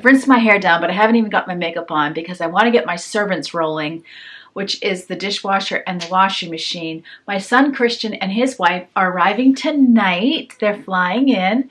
I've rinsed my hair down, but I haven't even got my makeup on because I want to get my servants rolling, which is the dishwasher and the washing machine. My son Christian and his wife are arriving tonight. They're flying in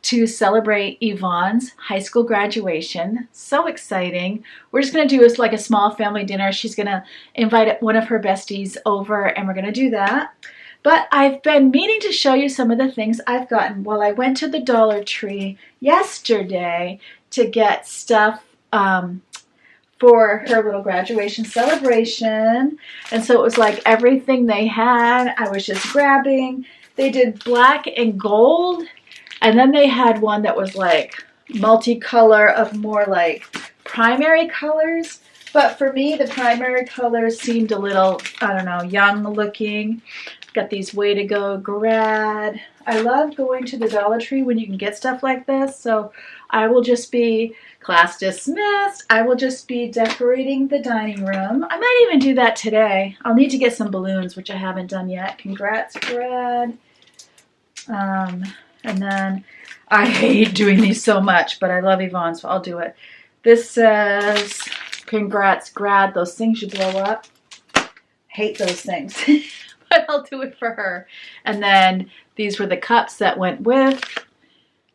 to celebrate Yvonne's high school graduation. So exciting. We're just going to do like a small family dinner. She's going to invite one of her besties over, and we're going to do that. But I've been meaning to show you some of the things I've gotten. Well, I went to the Dollar Tree yesterday to get stuff for her little graduation celebration. And so it was like everything they had, I was just grabbing. They did black and gold. And then they had one that was like multicolor of more like primary colors. But for me, the primary colors seemed a little, I don't know, young looking. Got these Way to Go grad. I love going to the Dollar Tree when you can get stuff like this. So I will just be, class dismissed, I will just be decorating the dining room. I might even do that today. I'll need to get some balloons, which I haven't done yet. Congrats, grad. And then I hate doing these so much, but I love Yvonne, so I'll do it. This says, congrats, grad. Those things you blow up. Hate those things. But I'll do it for her. And then these were the cups that went with.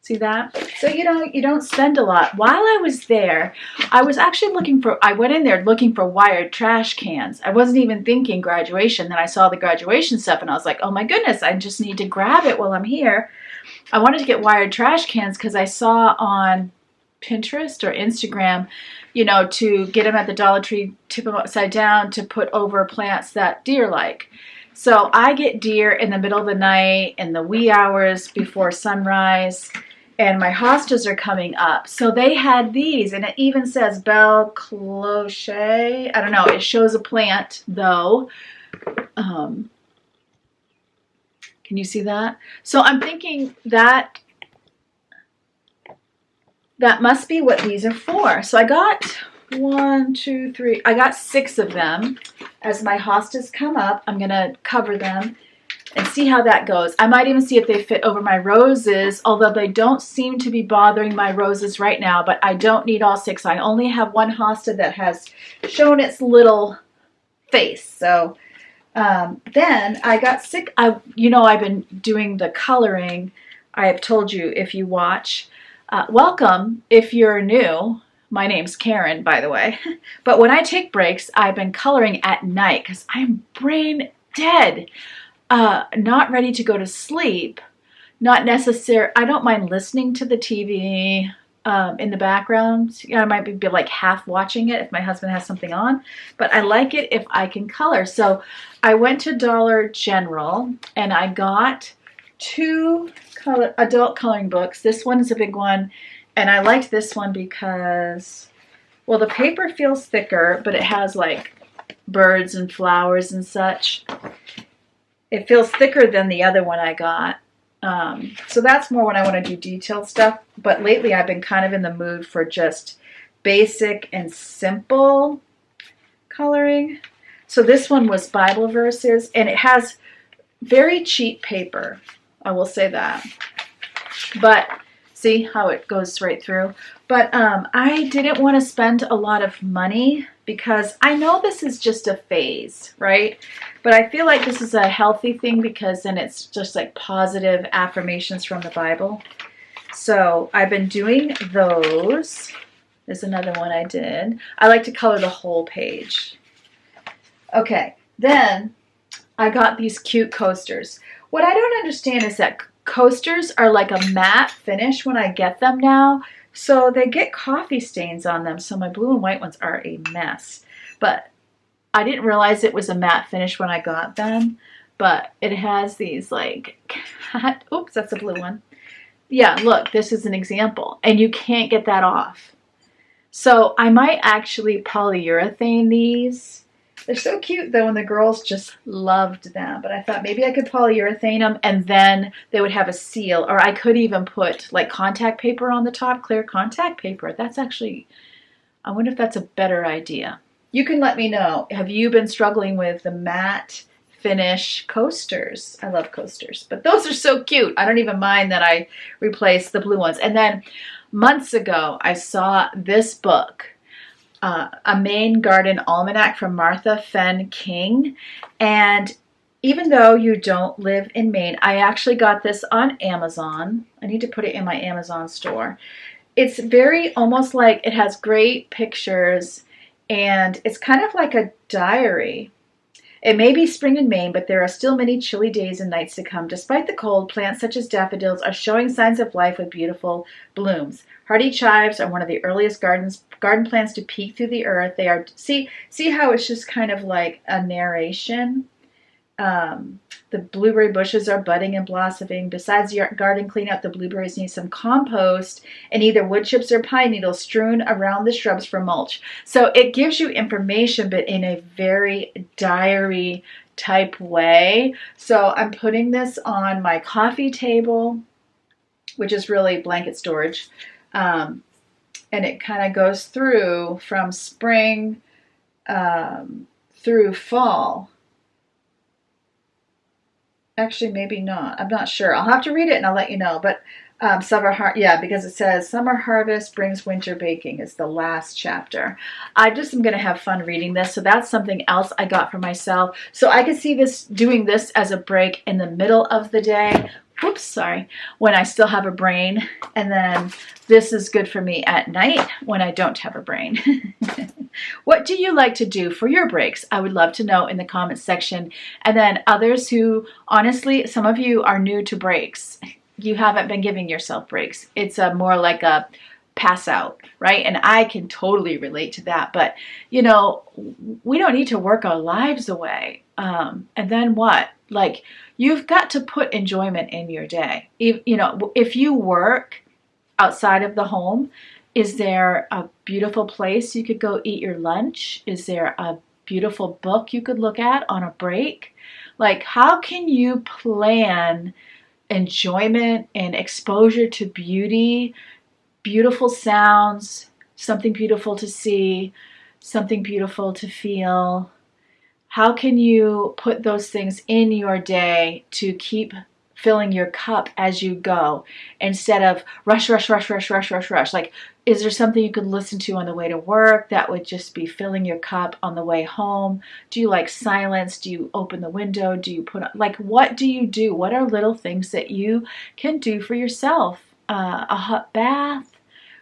See that? So you don't spend a lot. While I was there, I was actually I went in there looking for wired trash cans. I wasn't even thinking graduation. Then I saw the graduation stuff and I was like, oh my goodness, I just need to grab it while I'm here. I wanted to get wired trash cans because I saw on Pinterest or Instagram, to get them at the Dollar Tree, tip them upside down to put over plants that deer like. So I get deer in the middle of the night in the wee hours before sunrise, and my hostas are coming up. So they had these, and it even says Belle Cloche. I don't know. It shows a plant, though. Can you see that? So I'm thinking that must be what these are for. So I got 1, 2, 3. I got 6 of them. As my hostas come up, I'm going to cover them and see how that goes. I might even see if they fit over my roses, although they don't seem to be bothering my roses right now, but I don't need all 6. I only have one hosta that has shown its little face. So then I got sick. I've been doing the coloring. I have told you if you watch. Welcome if you're new. My name's Karen, by the way. But when I take breaks, I've been coloring at night because I'm brain dead. Not ready to go to sleep. Not necessary. I don't mind listening to the TV in the background. I might be like half watching it if my husband has something on. But I like it if I can color. So I went to Dollar General and I got 2 adult coloring books. This one is a big one. And I liked this one because, well, the paper feels thicker, but it has like birds and flowers and such. It feels thicker than the other one I got. So that's more when I want to do detailed stuff. But lately I've been kind of in the mood for just basic and simple coloring. So this one was Bible verses, and it has very cheap paper. I will say that. But see how it goes right through. But I didn't want to spend a lot of money because I know this is just a phase, right? But I feel like this is a healthy thing because then it's just like positive affirmations from the Bible. So I've been doing those. There's another one I did. I like to color the whole page. Okay, then I got these cute coasters. What I don't understand is that coasters are like a matte finish when I get them now. So they get coffee stains on them. So my blue and white ones are a mess. But I didn't realize it was a matte finish when I got them. But it has these like cat. Oops, that's a blue one. Yeah, look, this is an example. And you can't get that off. So I might actually polyurethane these. They're so cute though, and the girls just loved them. But I thought maybe I could polyurethane them and then they would have a seal. Or I could even put like contact paper on the top, clear contact paper. That's actually, I wonder if that's a better idea. You can let me know. Have you been struggling with the matte finish coasters? I love coasters, but those are so cute. I don't even mind that I replaced the blue ones. And then Months ago, I saw this book, A Maine Garden Almanac from Martha Fenn King. And even though you don't live in Maine, I actually got this on Amazon. I need to put it in my Amazon store. It's very almost like it has great pictures, and it's kind of like a diary. It may be spring in Maine, but there are still many chilly days and nights to come. Despite the cold, plants such as daffodils are showing signs of life with beautiful blooms. Hardy chives are one of the earliest garden plants to peek through the earth. They are see how it's just kind of like a narration. The blueberry bushes are budding and blossoming. Besides the garden cleanup, the blueberries need some compost and either wood chips or pine needles strewn around the shrubs for mulch. So it gives you information, but in a very diary type way. So I'm putting this on my coffee table, which is really blanket storage. And it kind of goes through from spring through fall. Actually, maybe not. I'm not sure. I'll have to read it and I'll let you know. But because it says summer harvest brings winter baking is the last chapter. I just am going to have fun reading this. So that's something else I got for myself. So I could see doing this as a break in the middle of the day. Whoops, sorry. When I still have a brain. And then this is good for me at night when I don't have a brain. What do you like to do for your breaks? I would love to know in the comments section. And then others who, honestly, some of you are new to breaks. You haven't been giving yourself breaks. It's more like a pass out, right? And I can totally relate to that. But, you know, we don't need to work our lives away. And then what? Like, you've got to put enjoyment in your day. If you work outside of the home, is there a beautiful place you could go eat your lunch? Is there a beautiful book you could look at on a break? Like, how can you plan enjoyment and exposure to beauty, beautiful sounds, something beautiful to see, something beautiful to feel? How can you put those things in your day to keep filling your cup as you go instead of rush? Like, is there something you could listen to on the way to work that would just be filling your cup on the way home? Do you like silence? Do you open the window? Do you what do you do? What are little things that you can do for yourself? A hot bath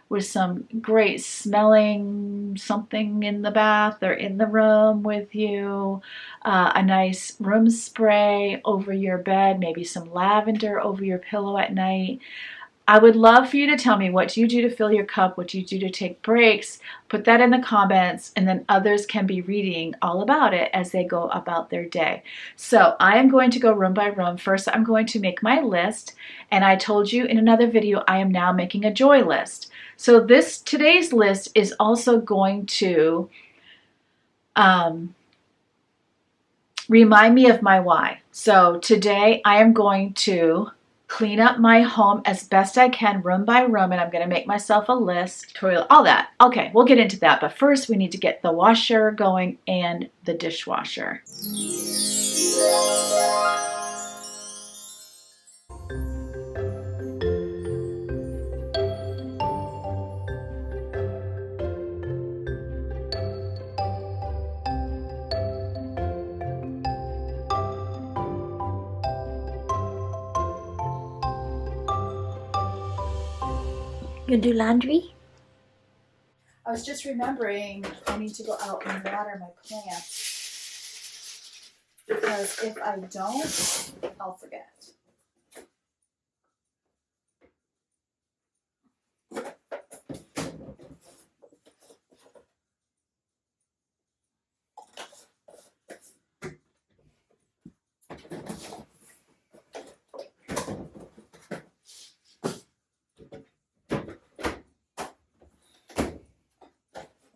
with some great smelling something in the bath or in the room with you, a nice room spray over your bed, maybe some lavender over your pillow at night. I would love for you to tell me, what do you do to fill your cup? What do you do to take breaks? Put that in the comments, and then others can be reading all about it as they go about their day. So I am going to go room by room. First, I'm going to make my list, and I told you in another video, I am now making a joy list. So today's list is also going to remind me of my why. So today I am going to clean up my home as best I can, room by room, and I'm going to make myself a list, toilet, all that. Okay, we'll get into that, but first we need to get the washer going and the dishwasher. You do laundry? I was just remembering I need to go out and water my plants, because if I don't, I'll forget.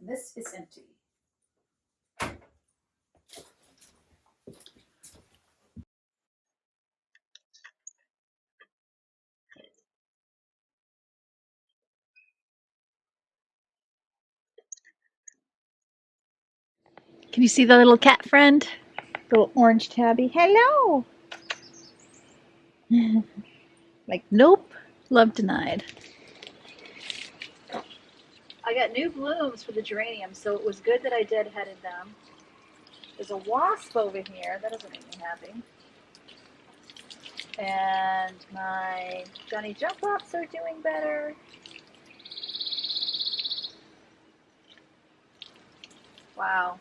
This is empty. Can you see the little cat friend? Little orange tabby. Hello! Like, nope. Love denied. I got new blooms for the geraniums, so it was good that I deadheaded them. There's a wasp over here. That doesn't make me happy. And my Johnny Jump Ups are doing better. Wow.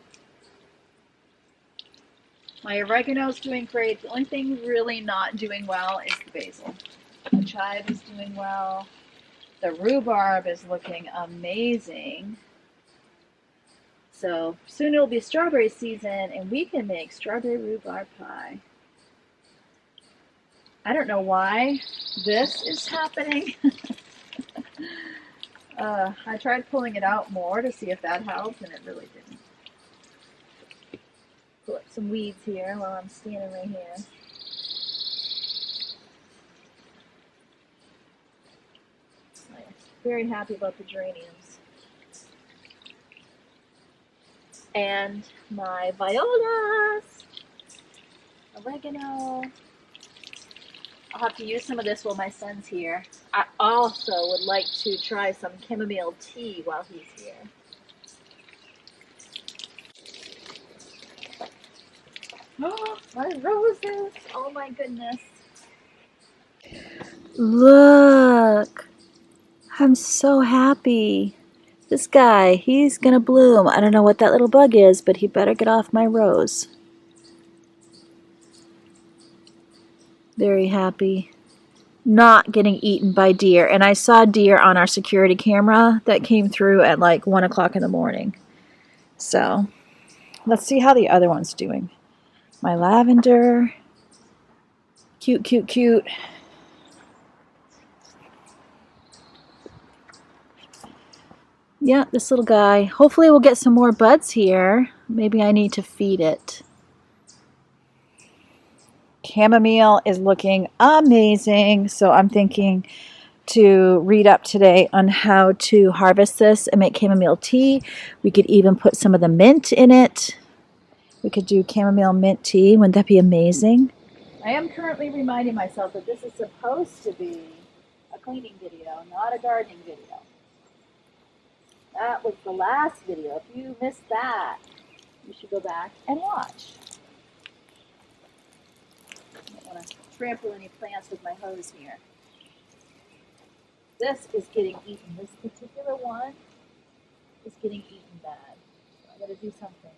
My oregano's doing great. The only thing really not doing well is the basil. The chive is doing well. The rhubarb is looking amazing. So soon it'll be strawberry season and we can make strawberry rhubarb pie. I don't know why this is happening. I tried pulling it out more to see if that helped, and it really didn't. Pull up some weeds here while I'm standing right here. Very happy about the geraniums. And my violas, oregano. I'll have to use some of this while my son's here. I also would like to try some chamomile tea while he's here. Oh, my roses! Oh my goodness. Look, I'm so happy. This guy, he's gonna bloom. I don't know what that little bug is, but he better get off my rose. Very happy. Not getting eaten by deer. And I saw deer on our security camera that came through at like 1 o'clock in the morning. So let's see how the other one's doing. My lavender. Cute, cute, cute. Yeah, this little guy. Hopefully we'll get some more buds here. Maybe I need to feed it. Chamomile is looking amazing. So I'm thinking to read up today on how to harvest this and make chamomile tea. We could even put some of the mint in it. We could do chamomile mint tea. Wouldn't that be amazing? I am currently reminding myself that this is supposed to be a cleaning video, not a gardening video. That was the last video. If you missed that, you should go back and watch. I don't want to trample any plants with my hose here. This is getting eaten. This particular one is getting eaten bad. So I got to do something.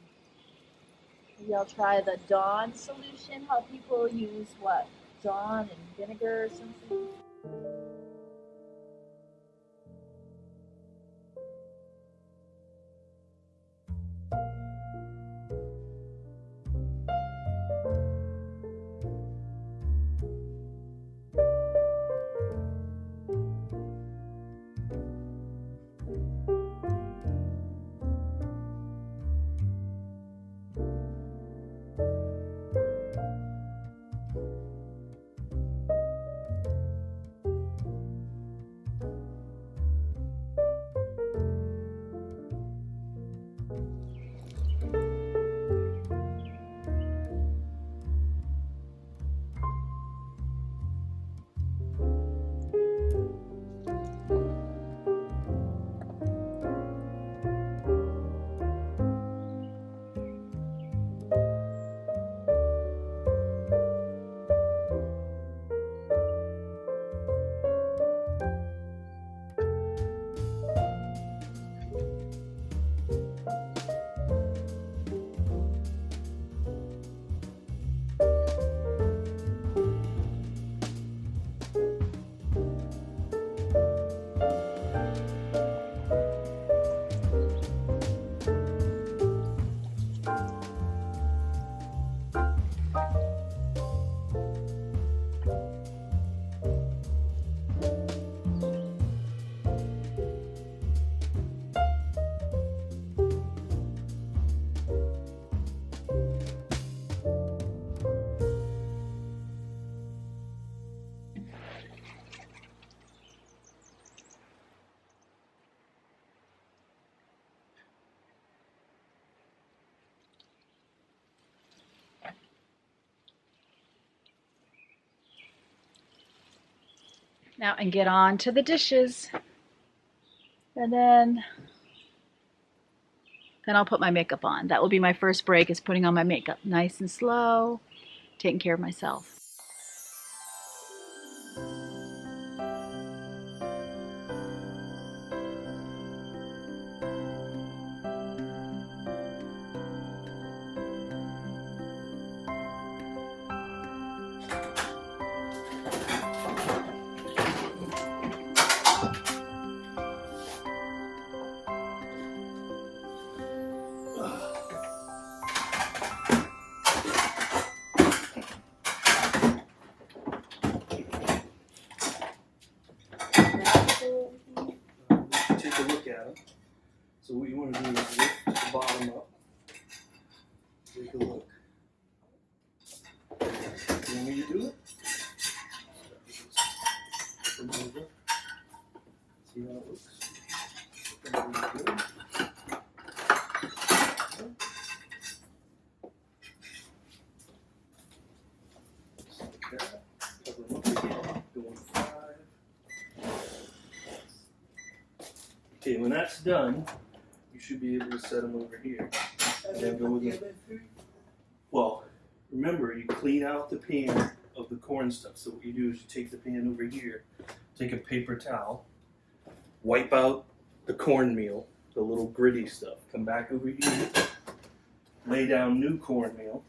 Maybe I'll try the Dawn solution. How people use what? Dawn and vinegar or something. Now and get on to the dishes. And then Then I'll put my makeup on. That will be my first break, is putting on my makeup. Nice and slow, taking care of myself. Take a look at them. So what you want to do is lift the bottom up. Take a look. You want me to do it? Flip them over. See how it looks? Flip them over good. Just like that. Cover them up again. Going 5. Okay, when that's done, you should be able to set them over here. And then go with them. Well, remember, you clean out the pan of the corn stuff. So what you do is you take the pan over here, take a paper towel, wipe out the cornmeal, the little gritty stuff. Come back over here, lay down new cornmeal.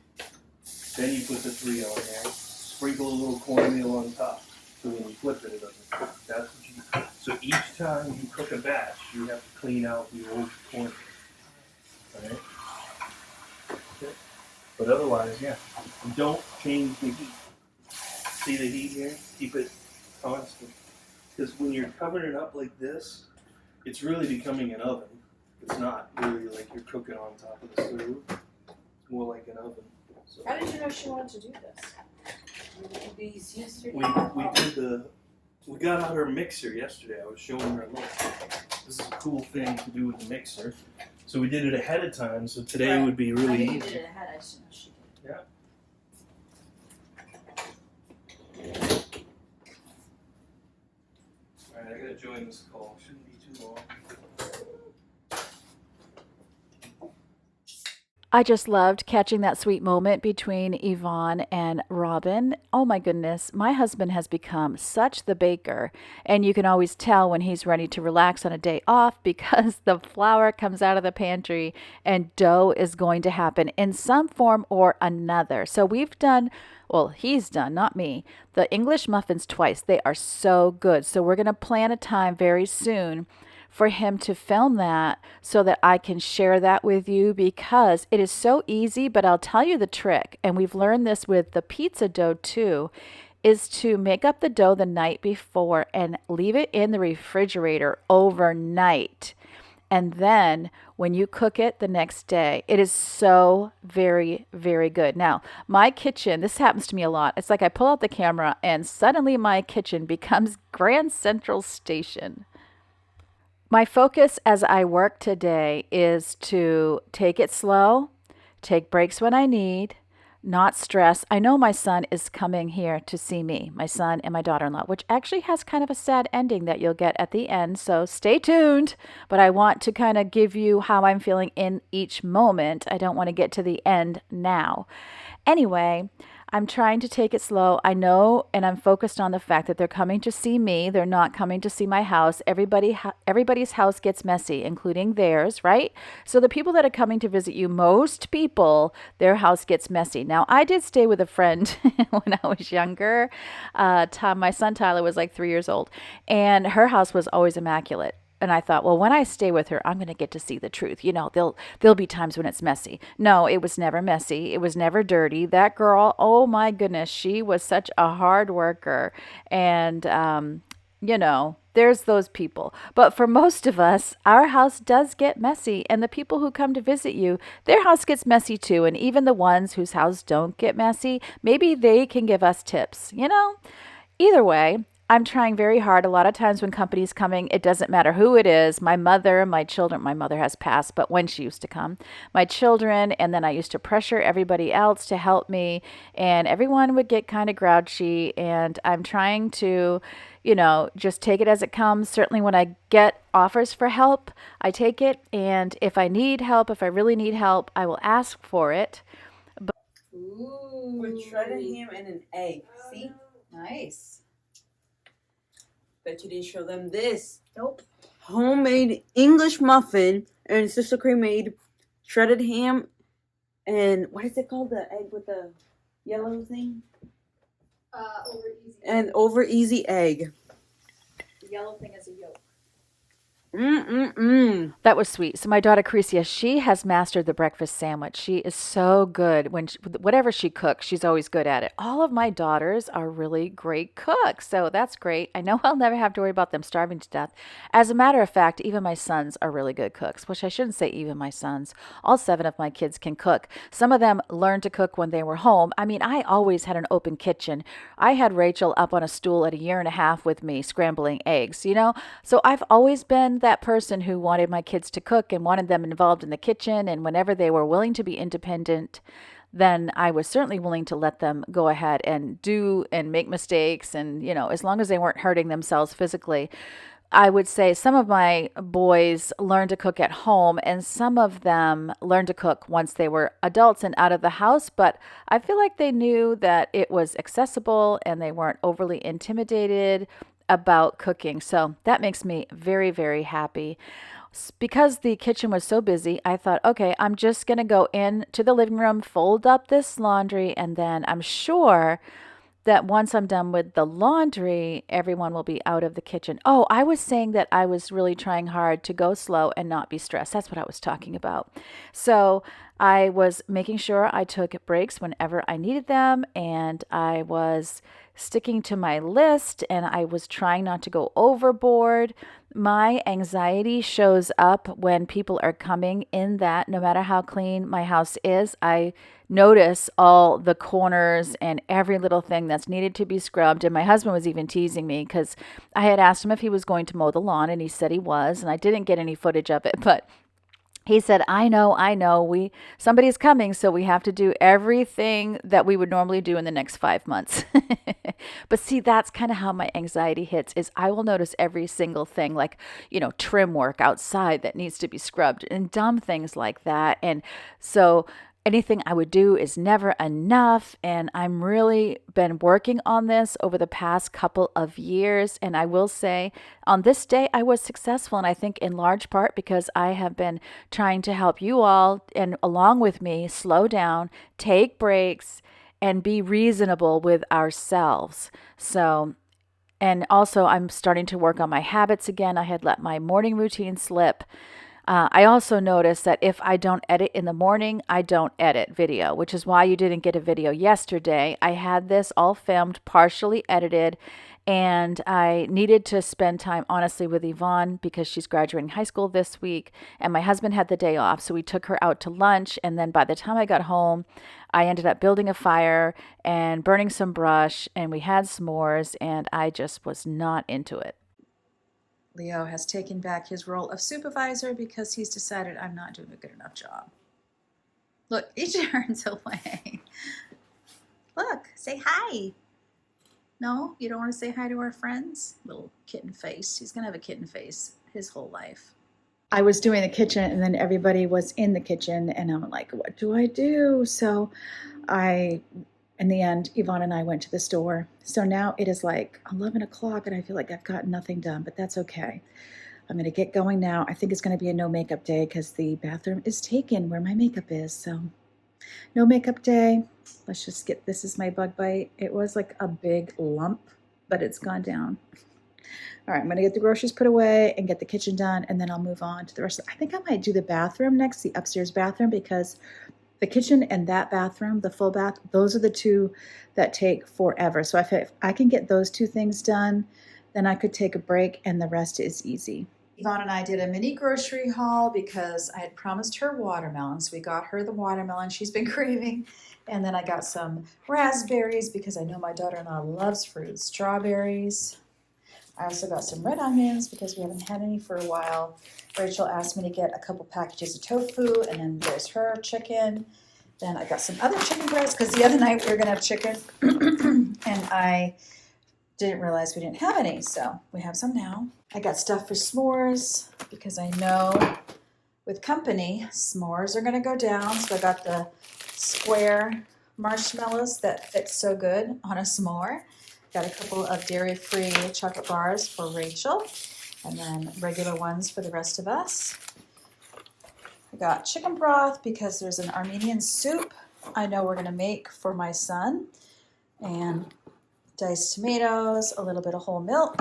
Then you put the 3 on there. Sprinkle a little cornmeal on top. So when you flip it, it doesn't cook. That's what you do. So each time you cook a batch, you have to clean out the old cornmeal. Alright? Okay. But otherwise, yeah, don't change the heat. See the heat here? Keep it constant. Because when you're covering it up like this, it's really becoming an oven. It's not really like you're cooking on top of the stove. It's more like an oven. So How did you know she wanted to do this? You did these yesterday? we got out our mixer yesterday. I was showing her, look, this is a cool thing to do with the mixer. So we did it ahead of time, so today would be really I easy. knew you did it ahead, I just didn't know she did. Yeah. Alright, I gotta join this call. Shouldn't be too long. I just loved catching that sweet moment between Yvonne and Robin. Oh my goodness, my husband has become such the baker, and you can always tell when he's ready to relax on a day off because the flour comes out of the pantry and dough is going to happen in some form or another. So we've done, well, he's done, not me, the English muffins twice. They are so good. So we're going to plan a time very soon for him to film that so that I can share that with you, because it is so easy. But I'll tell you the trick, and we've learned this with the pizza dough too, is to make up the dough the night before and leave it in the refrigerator overnight. And then when you cook it the next day, it is so very, very good. Now, my kitchen, this happens to me a lot. It's like I pull out the camera and suddenly my kitchen becomes Grand Central Station. My focus as I work today is to take it slow, take breaks when I need, not stress. I know my son is coming here to see me, my son and my daughter-in-law, which actually has kind of a sad ending that you'll get at the end, so stay tuned. But I want to kind of give you how I'm feeling in each moment. I don't want to get to the end now. Anyway, I'm trying to take it slow. I know, and I'm focused on the fact that they're coming to see me. They're not coming to see my house. Everybody's house gets messy, including theirs, right? So the people that are coming to visit you, most people, their house gets messy. Now, I did stay with a friend when I was younger. My son Tyler was like 3 years old, and her house was always immaculate. And I thought, well, when I stay with her, I'm going to get to see the truth. You know, there'll be times when it's messy. No, it was never messy. It was never dirty. That girl, oh my goodness, she was such a hard worker. And, you know, there's those people. But for most of us, our house does get messy. And the people who come to visit you, their house gets messy too. And even the ones whose house don't get messy, maybe they can give us tips, you know? Either way, I'm trying very hard. A lot of times when company's coming, it doesn't matter who it is. My mother, my children, my mother has passed, but when she used to come, my children, and then I used to pressure everybody else to help me, and everyone would get kind of grouchy, and I'm trying to you know, just take it as it comes. Certainly when I get offers for help, I take it. And if I need help, if I really need help, I will ask for it. Ooh. With shredded ham and an egg. See? Nice. Bet you didn't show them this. Nope. Homemade English muffin, and Sister Cream made shredded ham and what is it called? The egg with the yellow thing? Over easy. And over easy egg. The yellow thing is a yolk. That was sweet. So my daughter Crecia, she has mastered the breakfast sandwich. She is so good. Whatever she cooks, she's always good at it. All of my daughters are really great cooks, so that's great. I know I'll never have to worry about them starving to death. As a matter of fact, even my sons are really good cooks, which I shouldn't say even my sons. All 7 of my kids can cook. Some of them learned to cook when they were home. I mean, I always had an open kitchen. I had Rachel up on a stool at 1.5 years with me scrambling eggs, you know? So I've always been that person who wanted my kids to cook and wanted them involved in the kitchen, and whenever they were willing to be independent, then I was certainly willing to let them go ahead and do and make mistakes, and you know, as long as they weren't hurting themselves physically. I would say some of my boys learned to cook at home, and some of them learned to cook once they were adults and out of the house, but I feel like they knew that it was accessible and they weren't overly intimidated about cooking. So that makes me very, very happy. Because the kitchen was so busy, I thought, okay, I'm just going to go into the living room, fold up this laundry, and then I'm sure that once I'm done with the laundry, everyone will be out of the kitchen. Oh, I was saying that I was really trying hard to go slow and not be stressed. That's what I was talking about. So I was making sure I took breaks whenever I needed them, and I was sticking to my list, and I was trying not to go overboard. My anxiety shows up when people are coming in that no matter how clean my house is, I notice all the corners and every little thing that's needed to be scrubbed. And my husband was even teasing me because I had asked him if he was going to mow the lawn, and he said he was, and I didn't get any footage of it, but he said, I know, somebody's coming, so we have to do everything that we would normally do in the next 5 months. But see, that's kind of how my anxiety hits, is I will notice every single thing, like, you know, trim work outside that needs to be scrubbed and dumb things like that. And so anything I would do is never enough. And I'm really been working on this over the past couple of years. And I will say on this day, I was successful. And I think in large part because I have been trying to help you all and along with me slow down, take breaks, and be reasonable with ourselves. So, and also I'm starting to work on my habits again. I had let my morning routine slip. I also noticed that if I don't edit in the morning, I don't edit video, which is why you didn't get a video yesterday. I had this all filmed, partially edited, and I needed to spend time, honestly, with Yvonne because she's graduating high school this week, and my husband had the day off, so we took her out to lunch, and then by the time I got home, I ended up building a fire and burning some brush, and we had s'mores, and I just was not into it. Leo has taken back his role of supervisor because he's decided I'm not doing a good enough job. Look, he turns away. Look, say hi. No, you don't want to say hi to our friends? Little kitten face. He's going to have a kitten face his whole life. I was doing the kitchen and then everybody was in the kitchen and I'm like, what do I do? So in the end, Yvonne and I went to the store. So now it is like 11 o'clock and I feel like I've gotten nothing done, but that's okay. I'm going to get going now. I think it's going to be a no makeup day because the bathroom is taken where my makeup is. So no makeup day. Let's just get, this is my bug bite. It was like a big lump, but it's gone down. All right, I'm going to get the groceries put away and get the kitchen done, and then I'll move on to the rest. I think I might do the bathroom next, the upstairs bathroom, because the kitchen and that bathroom, the full bath, those are the two that take forever. So if I can get those two things done, then I could take a break and the rest is easy. Yvonne and I did a mini grocery haul because I had promised her watermelons. We got her the watermelon she's been craving. And then I got some raspberries because I know my daughter-in-law loves fruit. Strawberries. I also got some red onions because we haven't had any for a while. Rachel asked me to get a couple packages of tofu, and then there's her chicken. Then I got some other chicken breasts because the other night we were going to have chicken. And I Didn't realize we didn't have any, so we have some now. I got stuff for s'mores because I know with company, s'mores are gonna go down. So I got the square marshmallows that fit so good on a s'more. Got a couple of dairy-free chocolate bars for Rachel, and then regular ones for the rest of us. I got chicken broth because there's an Armenian soup I know we're gonna make for my son, and diced tomatoes, a little bit of whole milk,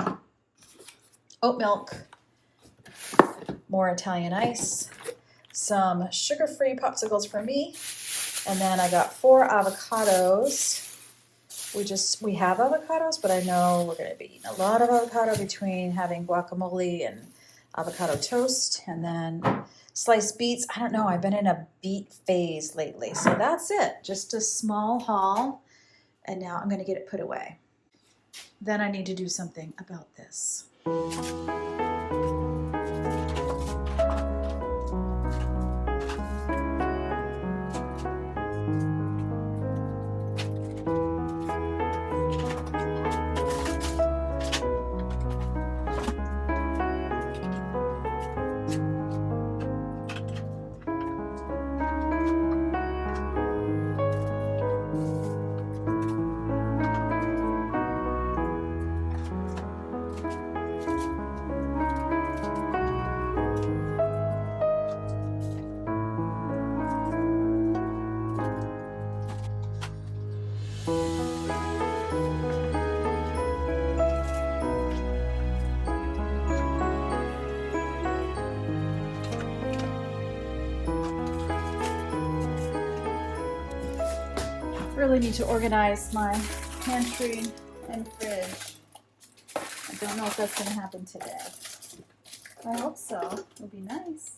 oat milk, more Italian ice, some sugar-free popsicles for me, and then I got 4 avocados. We have avocados, but I know we're gonna be eating a lot of avocado between having guacamole and avocado toast, and then sliced beets. I don't know, I've been in a beet phase lately, so that's it. Just a small haul, and now I'm gonna get it put away. Then I need to do something about this. Really need to organize my pantry and fridge. I don't know if that's going to happen today. I hope so. It'll be nice.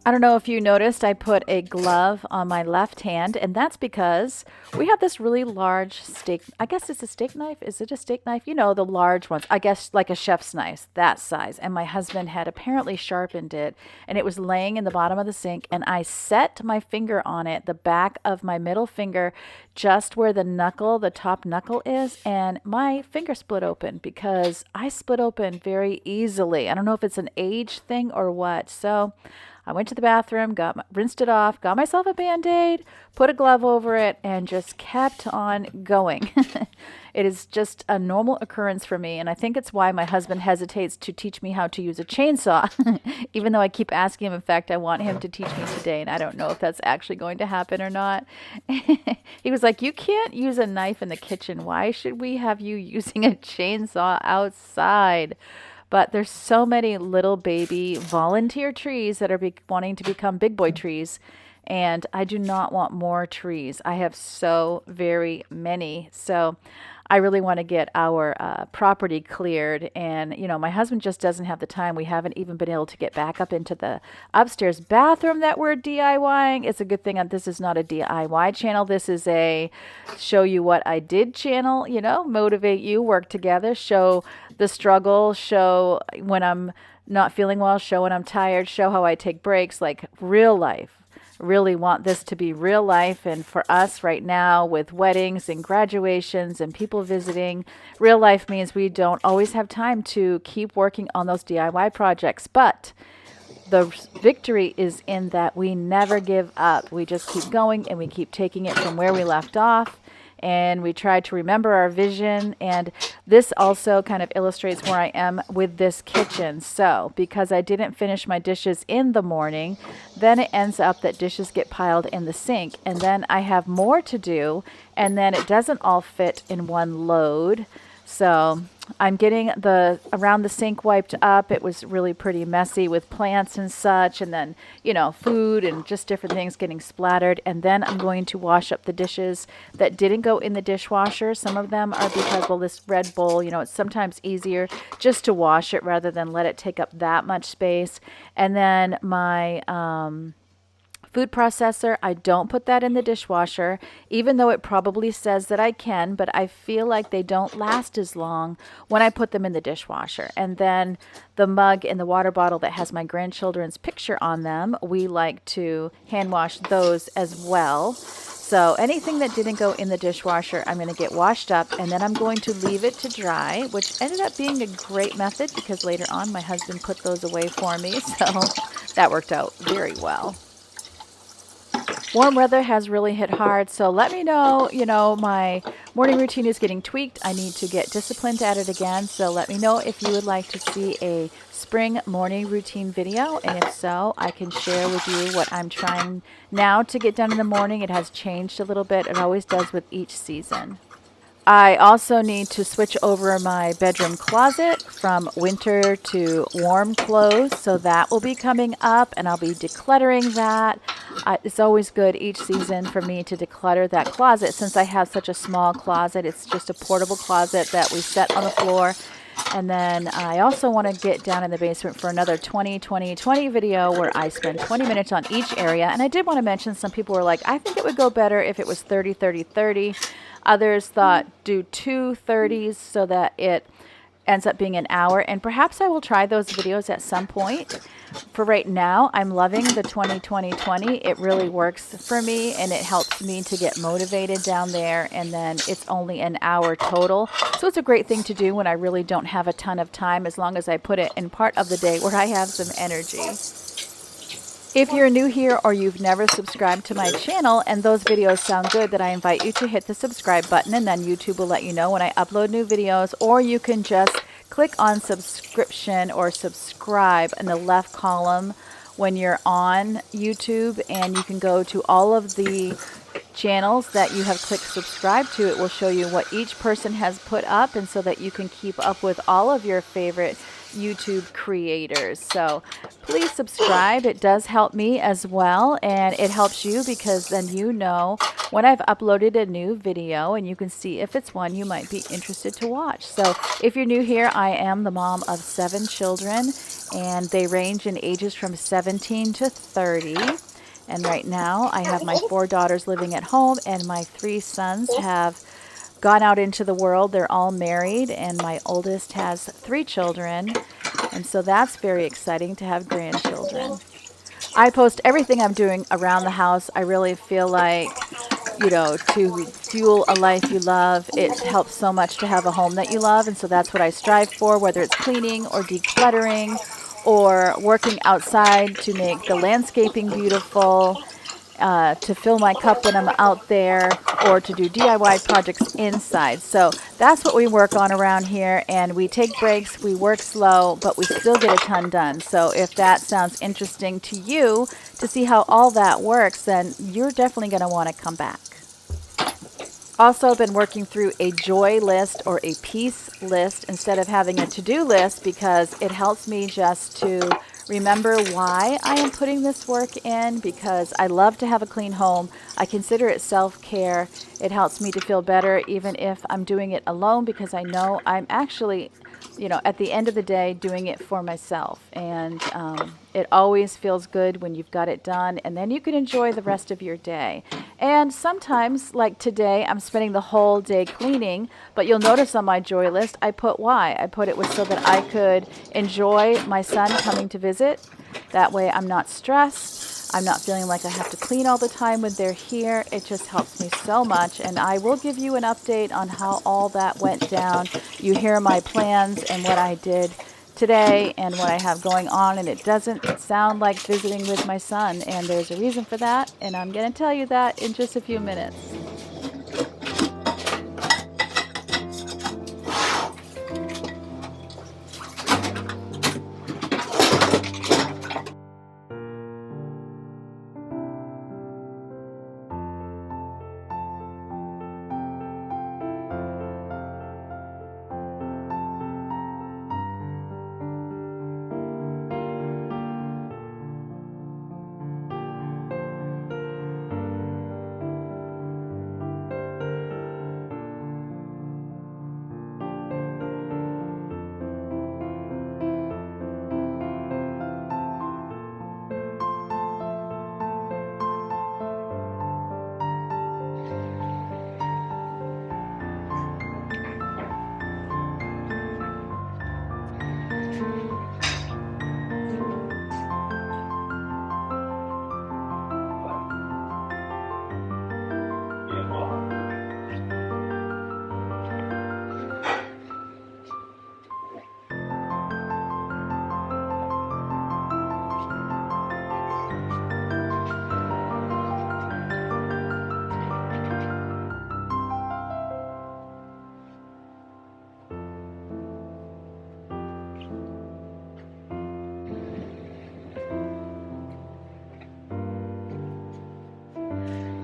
I don't know if you noticed, I put a glove on my left hand, and that's because we have this really large steak. I guess it's a steak knife. Is it a steak knife? You know, the large ones. I guess like a chef's knife, that size. And my husband had apparently sharpened it, and it was laying in the bottom of the sink, and I set my finger on it, the back of my middle finger, just where the knuckle, the top knuckle is, and my finger split open because I split open very easily. I don't know if it's an age thing or what. So I went to the bathroom, rinsed it off, got myself a Band-Aid, put a glove over it, and just kept on going. It is just a normal occurrence for me, and I think it's why my husband hesitates to teach me how to use a chainsaw, even though I keep asking him. In fact, I want him to teach me today, and I don't know if that's actually going to happen or not. He was like, you can't use a knife in the kitchen. Why should we have you using a chainsaw outside? But there's so many little baby volunteer trees that are wanting to become big boy trees. And I do not want more trees. I have so very many. So I really want to get our property cleared. And, you know, my husband just doesn't have the time. We haven't even been able to get back up into the upstairs bathroom that we're DIYing. It's a good thing that this is not a DIY channel. This is a show you what I did channel, you know, motivate you, work together, show the struggle, show when I'm not feeling well, show when I'm tired, show how I take breaks, like real life. Really want this to be real life, and for us right now with weddings and graduations and people visiting, real life means we don't always have time to keep working on those DIY projects, but the victory is in that we never give up. We just keep going and we keep taking it from where we left off. And we try to remember our vision. And this also kind of illustrates where I am with this kitchen. So because I didn't finish my dishes in the morning, then it ends up that dishes get piled in the sink. And then I have more to do. And then it doesn't all fit in one load. So I'm getting around the sink wiped up. It was really pretty messy with plants and such, and then, you know, food and just different things getting splattered. And then I'm going to wash up the dishes that didn't go in the dishwasher. Some of them are because, well, this red bowl, you know, it's sometimes easier just to wash it rather than let it take up that much space. And then my food processor, I don't put that in the dishwasher, even though it probably says that I can, but I feel like they don't last as long when I put them in the dishwasher. And then the mug and the water bottle that has my grandchildren's picture on them, we like to hand wash those as well. So anything that didn't go in the dishwasher, I'm going to get washed up, and then I'm going to leave it to dry, which ended up being a great method because later on my husband put those away for me. So that worked out very well. Warm weather has really hit hard, so let me know, you know, my morning routine is getting tweaked. I need to get disciplined at it again, so let me know if you would like to see a spring morning routine video, and if so, I can share with you what I'm trying now to get done in the morning. It has changed a little bit. It always does with each season. I also need to switch over my bedroom closet from winter to warm clothes, so that will be coming up, and I'll be decluttering that. It's always good each season for me to declutter that closet since I have such a small closet. It's just a portable closet that we set on the floor. And then I also want to get down in the basement for another 20-20-20 video where I spend 20 minutes on each area. And I did want to mention, some people were like, I think it would go better if it was 30-30-30. Others thought do 2 30s so that it ends up being an hour. And perhaps I will try those videos at some point. For right now, I'm loving the 20-20-20. It really works for me, and it helps me to get motivated down there. And then it's only an hour total. So it's a great thing to do when I really don't have a ton of time, as long as I put it in part of the day where I have some energy. If you're new here or you've never subscribed to my channel and those videos sound good, then I invite you to hit the subscribe button, and then YouTube will let you know when I upload new videos. Or you can just click on subscription or subscribe in the left column when you're on YouTube, and you can go to all of the channels that you have clicked subscribe to. It will show you what each person has put up, and so that you can keep up with all of your favorite YouTube creators. So please subscribe. It does help me as well, and it helps you because then you know when I've uploaded a new video, and you can see if it's one you might be interested to watch. So if you're new here, I am the mom of 7 children, and they range in ages from 17 to 30. And right now I have my 4 daughters living at home, and my 3 sons have gone out into the world. They're all married, and my oldest has 3 children, and so that's very exciting to have grandchildren. I post everything I'm doing around the house. I really feel like, you know, to fuel a life you love, it helps so much to have a home that you love, and so that's what I strive for, whether it's cleaning or decluttering or working outside to make the landscaping beautiful, to fill my cup when I'm out there, or to do DIY projects inside. So that's what we work on around here, and we take breaks, we work slow, but we still get a ton done. So if that sounds interesting to you to see how all that works, then you're definitely going to want to come back. Also been working through a joy list or a peace list instead of having a to-do list, because it helps me just to remember why I am putting this work in, because I love to have a clean home. I consider it self-care. It helps me to feel better even if I'm doing it alone, because I know I'm actually, at the end of the day, doing it for myself. And it always feels good when you've got it done, and then you can enjoy the rest of your day. And sometimes, like today, I'm spending the whole day cleaning, but you'll notice on my joy list, I put why. I put it was so that I could enjoy my son coming to visit. That way I'm not stressed. I'm not feeling like I have to clean all the time when they're here. It just helps me so much, and I will give you an update on how all that went down. You hear my plans and what I did today and what I have going on, and it doesn't sound like visiting with my son, and there's a reason for that, and I'm going to tell you that in just a few minutes.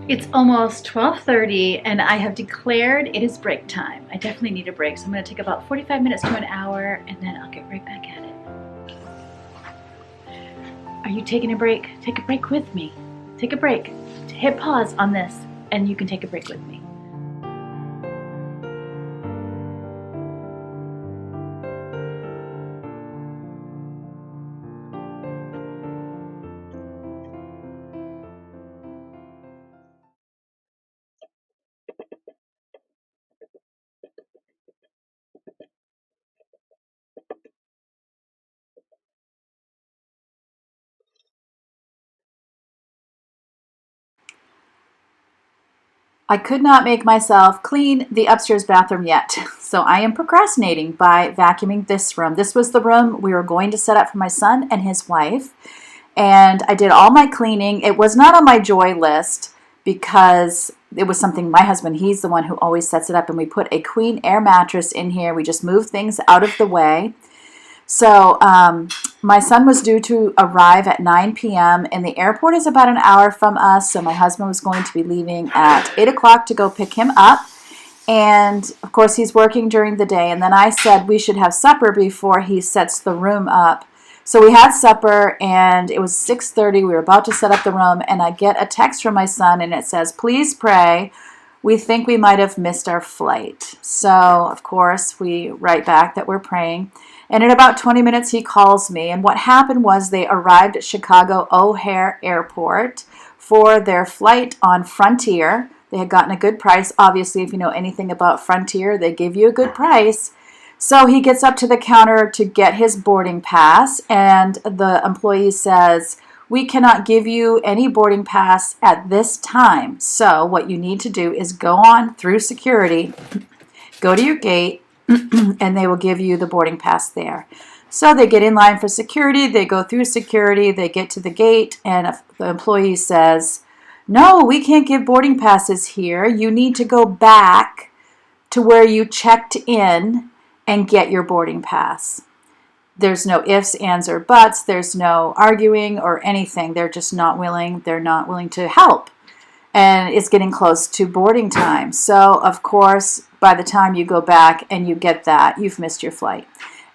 It's almost 12:30 and I have declared it is break time. I definitely need a break, so I'm going to take about 45 minutes to an hour and then I'll get right back at it. Are you taking a break? Take a break with me. Take a break. Hit pause on this and you can take a break with me. I could not make myself clean the upstairs bathroom yet, so I am procrastinating by vacuuming this room. This was the room we were going to set up for my son and his wife, and I did all my cleaning. It was not on my joy list because it was something my husband, he's the one who always sets it up, and we put a queen air mattress in here. We just moved things out of the way. So my son was due to arrive at 9 p.m. and the airport is about an hour from us. So my husband was going to be leaving at 8 o'clock to go pick him up. And of course he's working during the day. And then I said we should have supper before he sets the room up. So we had supper and it was 6:30. We were about to set up the room and I get a text from my son and it says, "Please pray. We think we might have missed our flight." So of course we write back that we're praying. And in about 20 minutes, he calls me. And what happened was they arrived at Chicago O'Hare Airport for their flight on Frontier. They had gotten a good price. Obviously, if you know anything about Frontier, they give you a good price. So he gets up to the counter to get his boarding pass. And the employee says, "We cannot give you any boarding pass at this time. So what you need to do is go on through security, go to your gate, and they will give you the boarding pass there." So they get in line for security, they go through security, they get to the gate, and the employee says, "No, we can't give boarding passes here. You need to go back to where you checked in and get your boarding pass." There's no ifs, ands, or buts. There's no arguing or anything. They're just not willing. They're not willing to help. And it's getting close to boarding time. So, of course, by the time you go back and you get that, you've missed your flight.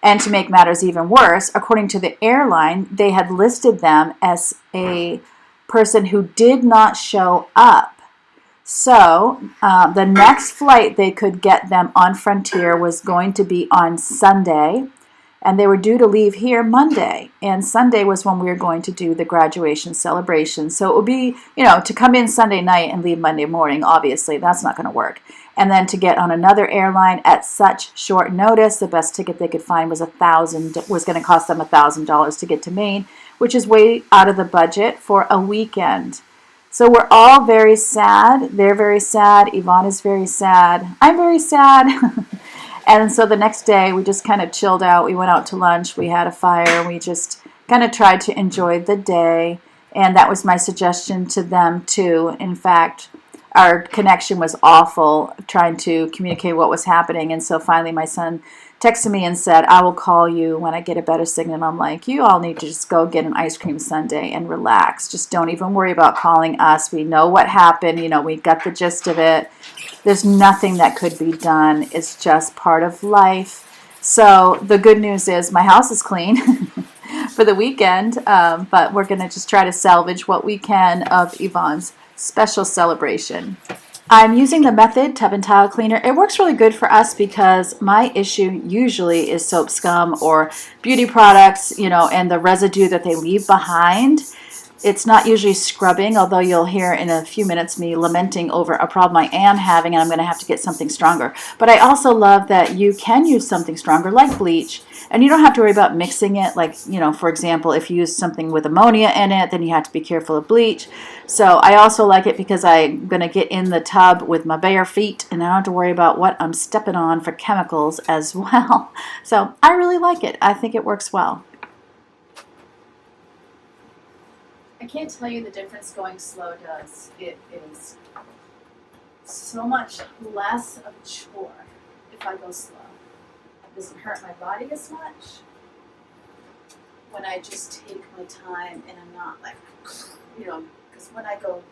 And to make matters even worse, according to the airline, they had listed them as a person who did not show up. So the next flight they could get them on Frontier was going to be on Sunday, and they were due to leave here Monday. And Sunday was when we were going to do the graduation celebration. So it would be, to come in Sunday night and leave Monday morning, obviously, that's not going to work. And then to get on another airline at such short notice, the best ticket they could find was going to cost them $1,000 to get to Maine, which is way out of the budget for a weekend. So we're all very sad. They're very sad. Yvonne is very sad. I'm very sad. And so the next day we just kind of chilled out. We went out to lunch. We had a fire. We just kind of tried to enjoy the day. And that was my suggestion to them too. In fact, our connection was awful trying to communicate what was happening. And so finally my son texted me and said, "I will call you when I get a better signal." I'm like, "You all need to just go get an ice cream sundae and relax. Just don't even worry about calling us. We know what happened. We got the gist of it. There's nothing that could be done. It's just part of life." So the good news is my house is clean for the weekend, but we're going to just try to salvage what we can of Yvonne's special celebration. I'm using the Method Tub and Tile Cleaner. It works really good for us because my issue usually is soap scum or beauty products, and the residue that they leave behind. It's not usually scrubbing, although you'll hear in a few minutes me lamenting over a problem I am having, and I'm going to have to get something stronger. But I also love that you can use something stronger like bleach, and you don't have to worry about mixing it. Like, for example, if you use something with ammonia in it, then you have to be careful of bleach. So I also like it because I'm going to get in the tub with my bare feet, and I don't have to worry about what I'm stepping on for chemicals as well. So I really like it. I think it works well. I can't tell you the difference going slow does. It is so much less of a chore if I go slow. It doesn't hurt my body as much when I just take my time and I'm not like, because when I go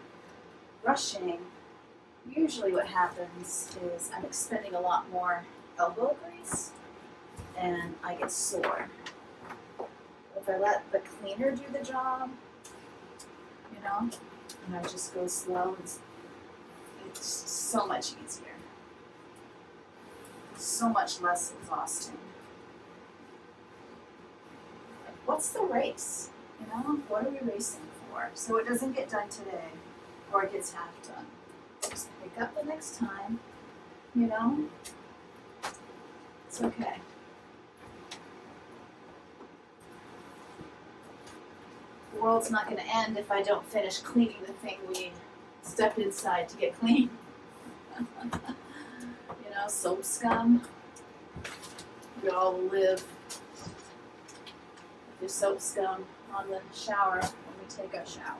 rushing, usually what happens is I'm expending a lot more elbow grease and I get sore. If I let the cleaner do the job, and I just go slow, it's so much easier. So much less exhausting. Like, what's the race? What are we racing for? So it doesn't get done today, or it gets half done. Just pick up the next time, It's okay. The world's not going to end if I don't finish cleaning the thing we stepped inside to get clean. Soap scum. We all live with the soap scum on the shower when we take our shower.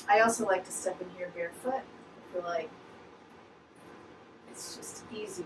I also like to step in here barefoot. I feel like it's just easier.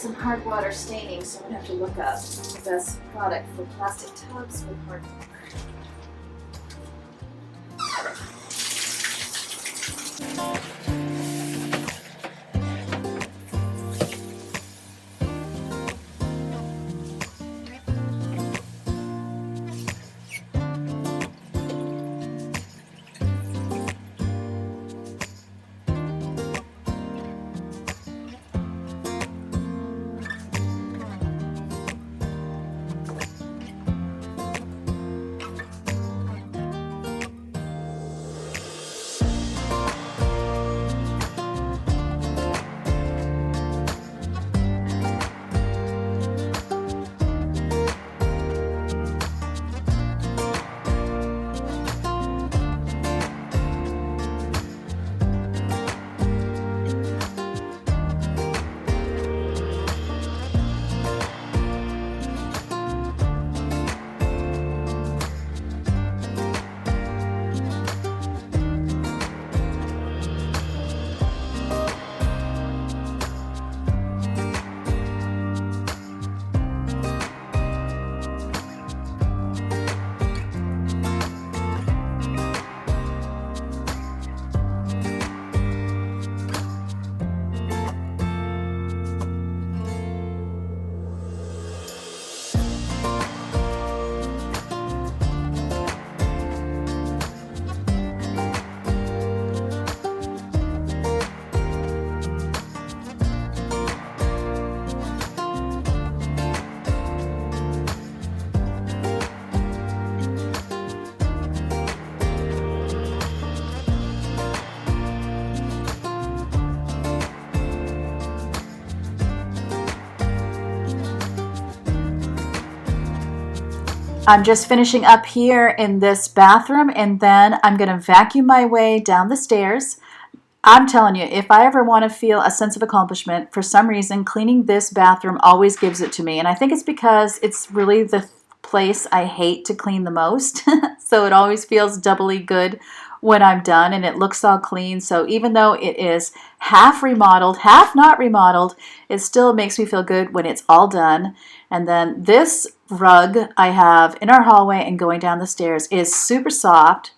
some hard water staining, so I'm gonna have to look up the best product for plastic tubs with hard water. I'm just finishing up here in this bathroom, and then I'm going to vacuum my way down the stairs. I'm telling you, if I ever want to feel a sense of accomplishment, for some reason, cleaning this bathroom always gives it to me. And I think it's because it's really the place I hate to clean the most. So it always feels doubly good when I'm done and it looks all clean. So even though it is half remodeled, half not remodeled, it still makes me feel good when it's all done. And then this rug I have in our hallway and going down the stairs is super soft,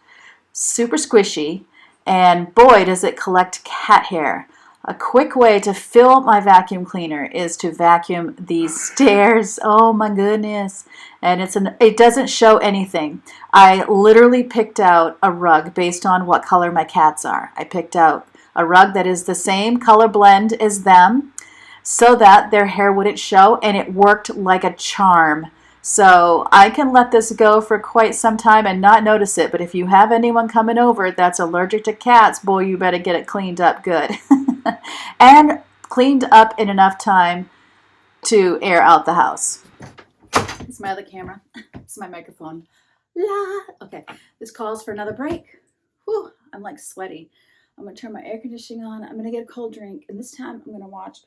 super squishy, and boy, does it collect cat hair. A quick way to fill my vacuum cleaner is to vacuum these stairs. Oh my goodness. And it doesn't show anything. I literally picked out a rug based on what color my cats are. I picked out a rug that is the same color blend as them so that their hair wouldn't show, and it worked like a charm. So I can let this go for quite some time and not notice it. But if you have anyone coming over that's allergic to cats, boy, you better get it cleaned up good. And cleaned up in enough time to air out the house. It's my other camera. It's my microphone. Okay, this calls for another break. Whew, I'm like sweaty. I'm going to turn my air conditioning on. I'm going to get a cold drink. And this time I'm going to watch...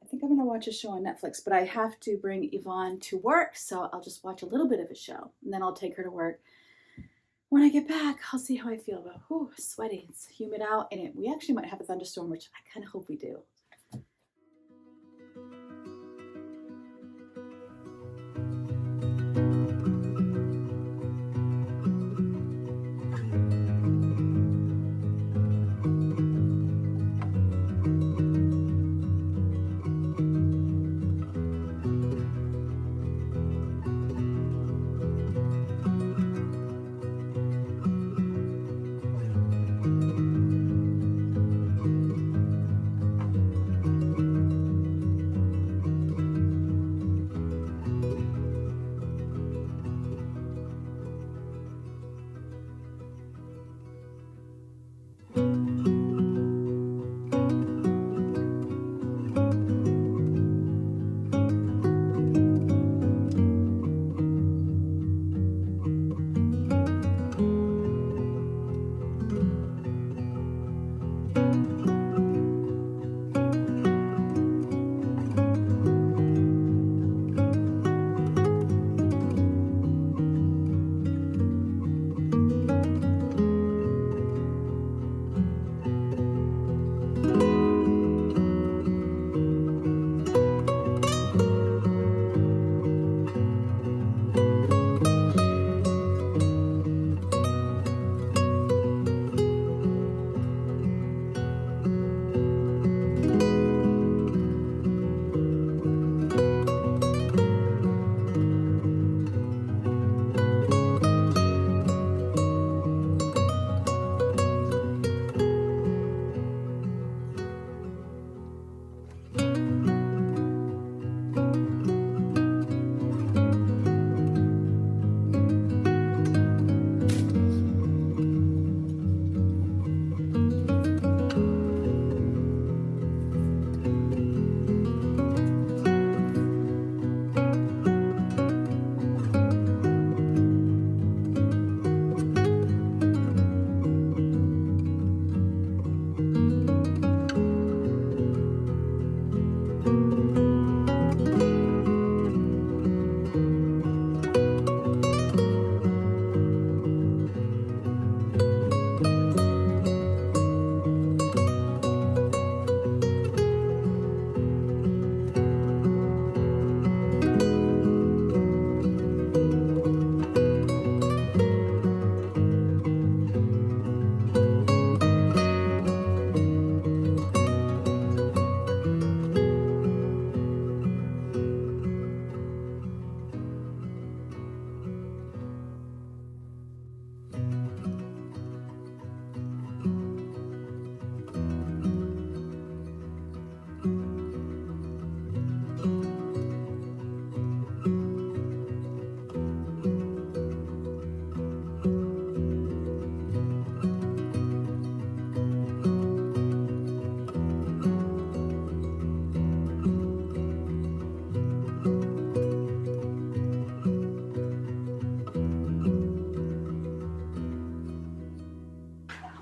I think I'm going to watch a show on Netflix, but I have to bring Yvonne to work, so I'll just watch a little bit of a show, and then I'll take her to work. When I get back, I'll see how I feel. But whew, sweaty. It's humid out, and we actually might have a thunderstorm, which I kind of hope we do.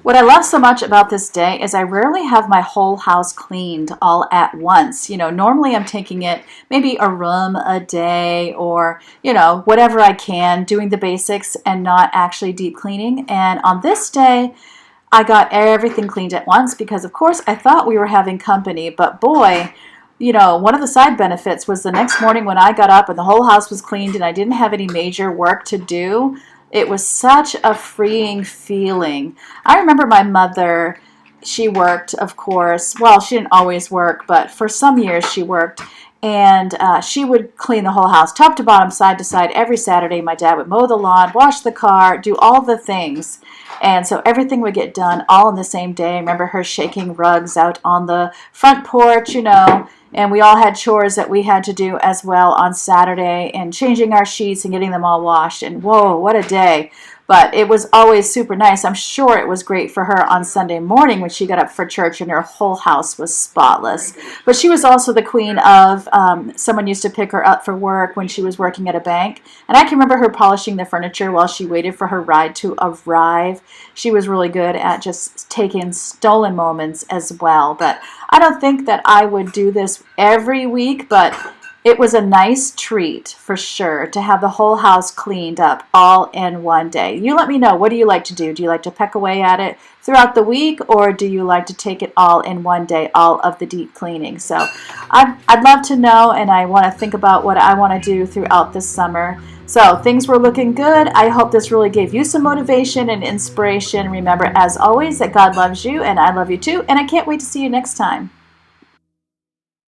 What I love so much about this day is I rarely have my whole house cleaned all at once. Normally I'm taking it maybe a room a day or, whatever I can, doing the basics and not actually deep cleaning. And on this day, I got everything cleaned at once because, of course, I thought we were having company. But boy, one of the side benefits was the next morning when I got up and the whole house was cleaned and I didn't have any major work to do. It was such a freeing feeling. I remember my mother, she worked, of course. Well, she didn't always work, but for some years she worked. And she would clean the whole house, top to bottom, side to side, every Saturday. My dad would mow the lawn, wash the car, do all the things. And so everything would get done all in the same day. I remember her shaking rugs out on the front porch, and we all had chores that we had to do as well on Saturday and changing our sheets and getting them all washed. And whoa, what a day. But it was always super nice. I'm sure it was great for her on Sunday morning when she got up for church and her whole house was spotless. But she was also the queen of, someone used to pick her up for work when she was working at a bank. And I can remember her polishing the furniture while she waited for her ride to arrive. She was really good at just taking stolen moments as well. But I don't think that I would do this every week, but it was a nice treat for sure to have the whole house cleaned up all in one day. You let me know, what do you like to do? Do you like to peck away at it throughout the week, or do you like to take it all in one day, all of the deep cleaning? So I'd love to know, and I want to think about what I want to do throughout this summer. So things were looking good. I hope this really gave you some motivation and inspiration. Remember, as always, that God loves you and I love you too, and I can't wait to see you next time.